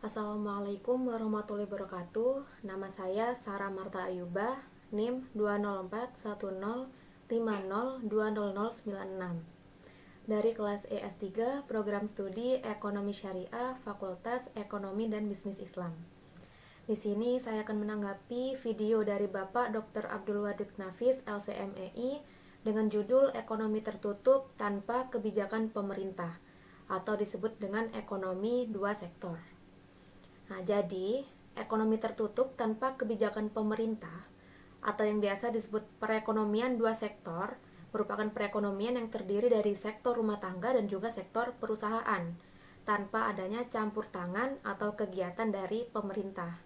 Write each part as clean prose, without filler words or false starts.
Assalamualaikum warahmatullahi wabarakatuh. Nama saya Sarah Marta Ayuba, NIM 20410502096. Dari kelas ES3, Program Studi Ekonomi Syariah, Fakultas Ekonomi dan Bisnis Islam. Di sini saya akan menanggapi video dari Bapak Dr. Abdul Wadud Nafis, LCMEI, dengan judul Ekonomi Tertutup Tanpa Kebijakan Pemerintah, atau disebut dengan ekonomi dua sektor. Nah, jadi ekonomi tertutup tanpa kebijakan pemerintah atau yang biasa disebut perekonomian dua sektor merupakan perekonomian yang terdiri dari sektor rumah tangga dan juga sektor perusahaan tanpa adanya campur tangan atau kegiatan dari pemerintah.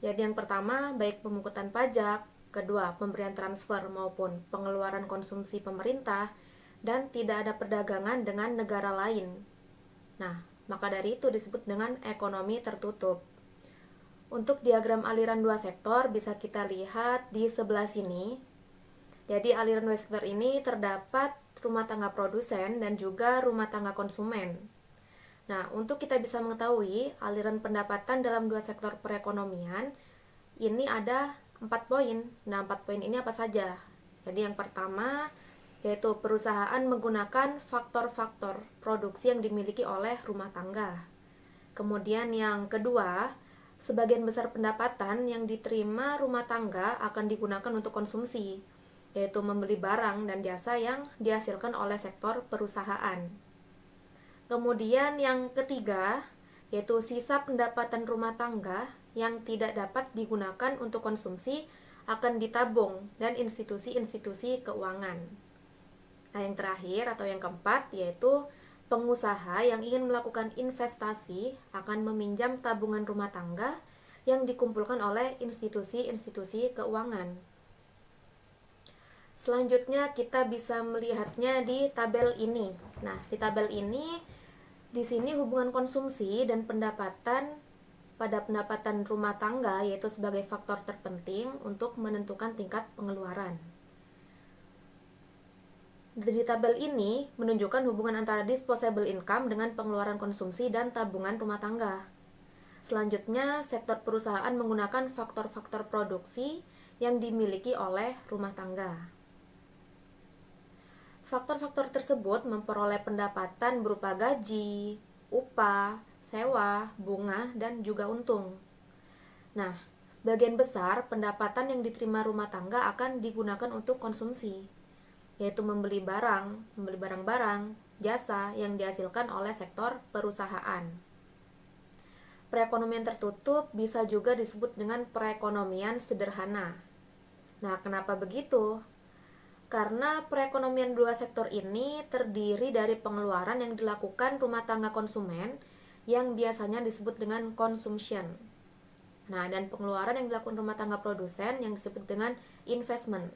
Jadi yang pertama, baik pemungutan pajak, kedua pemberian transfer maupun pengeluaran konsumsi pemerintah, dan tidak ada perdagangan dengan negara lain. Nah, maka dari itu disebut dengan ekonomi tertutup. Untuk diagram aliran dua sektor bisa kita lihat di sebelah sini. Jadi aliran dua sektor ini terdapat rumah tangga produsen dan juga rumah tangga konsumen. Nah, untuk kita bisa mengetahui aliran pendapatan dalam dua sektor perekonomian, ini ada 4 poin. Nah, 4 poin ini apa saja? Jadi yang pertama, yaitu perusahaan menggunakan faktor-faktor produksi yang dimiliki oleh rumah tangga. Kemudian yang kedua, sebagian besar pendapatan yang diterima rumah tangga akan digunakan untuk konsumsi, yaitu membeli barang dan jasa yang dihasilkan oleh sektor perusahaan. Kemudian yang ketiga, yaitu sisa pendapatan rumah tangga yang tidak dapat digunakan untuk konsumsi akan ditabung dan institusi-institusi keuangan. Nah, yang terakhir atau yang keempat yaitu pengusaha yang ingin melakukan investasi akan meminjam tabungan rumah tangga yang dikumpulkan oleh institusi-institusi keuangan. Selanjutnya kita bisa melihatnya di tabel ini. Nah, di tabel ini di sini hubungan konsumsi dan pendapatan pada pendapatan rumah tangga yaitu sebagai faktor terpenting untuk menentukan tingkat pengeluaran. Di tabel ini menunjukkan hubungan antara disposable income dengan pengeluaran konsumsi dan tabungan rumah tangga. Selanjutnya, sektor perusahaan menggunakan faktor-faktor produksi yang dimiliki oleh rumah tangga. Faktor-faktor tersebut memperoleh pendapatan berupa gaji, upah, sewa, bunga, dan juga untung. Nah, sebagian besar pendapatan yang diterima rumah tangga akan digunakan untuk konsumsi, yaitu membeli barang-barang, jasa yang dihasilkan oleh sektor perusahaan. Perekonomian tertutup bisa juga disebut dengan perekonomian sederhana. Nah, kenapa begitu? Karena perekonomian dua sektor ini terdiri dari pengeluaran yang dilakukan rumah tangga konsumen yang biasanya disebut dengan consumption. Nah, dan pengeluaran yang dilakukan rumah tangga produsen yang disebut dengan investment.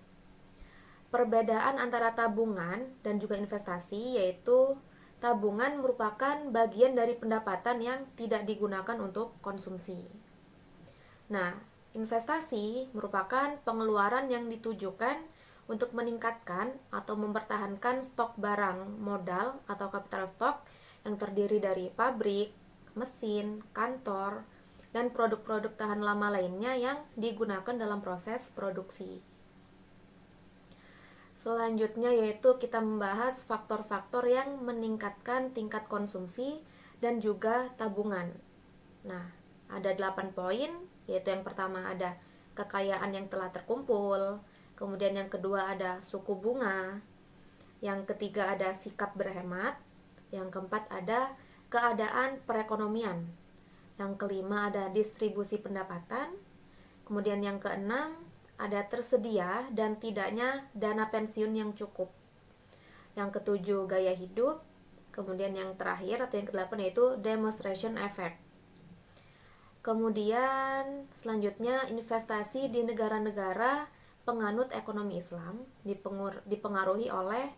Perbedaan antara tabungan dan juga investasi yaitu tabungan merupakan bagian dari pendapatan yang tidak digunakan untuk konsumsi. Nah, investasi merupakan pengeluaran yang ditujukan untuk meningkatkan atau mempertahankan stok barang modal atau capital stock yang terdiri dari pabrik, mesin, kantor, dan produk-produk tahan lama lainnya yang digunakan dalam proses produksi. Selanjutnya yaitu kita membahas faktor-faktor yang meningkatkan tingkat konsumsi dan juga tabungan. Nah, ada 8 poin, yaitu yang pertama ada kekayaan yang telah terkumpul, kemudian yang kedua ada suku bunga, yang ketiga ada sikap berhemat, yang keempat ada keadaan perekonomian, yang kelima ada distribusi pendapatan, kemudian yang keenam ada tersedia dan tidaknya dana pensiun yang cukup. Yang ketujuh gaya hidup, kemudian yang terakhir atau yang kedelapan yaitu demonstration effect. Kemudian selanjutnya investasi di negara-negara penganut ekonomi Islam dipengaruhi oleh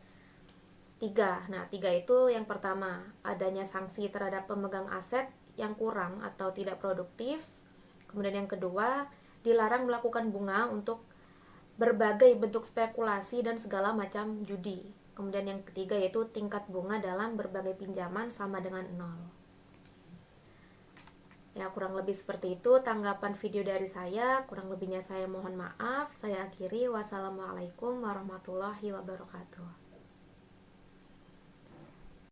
3. Nah, 3 itu yang pertama adanya sanksi terhadap pemegang aset yang kurang atau tidak produktif. Kemudian yang kedua dilarang melakukan bunga untuk berbagai bentuk spekulasi dan segala macam judi. Kemudian yang ketiga yaitu tingkat bunga dalam berbagai pinjaman sama dengan 0. Ya, kurang lebih seperti itu tanggapan video dari saya. Kurang lebihnya saya mohon maaf. Saya akhiri. Wassalamualaikum warahmatullahi wabarakatuh.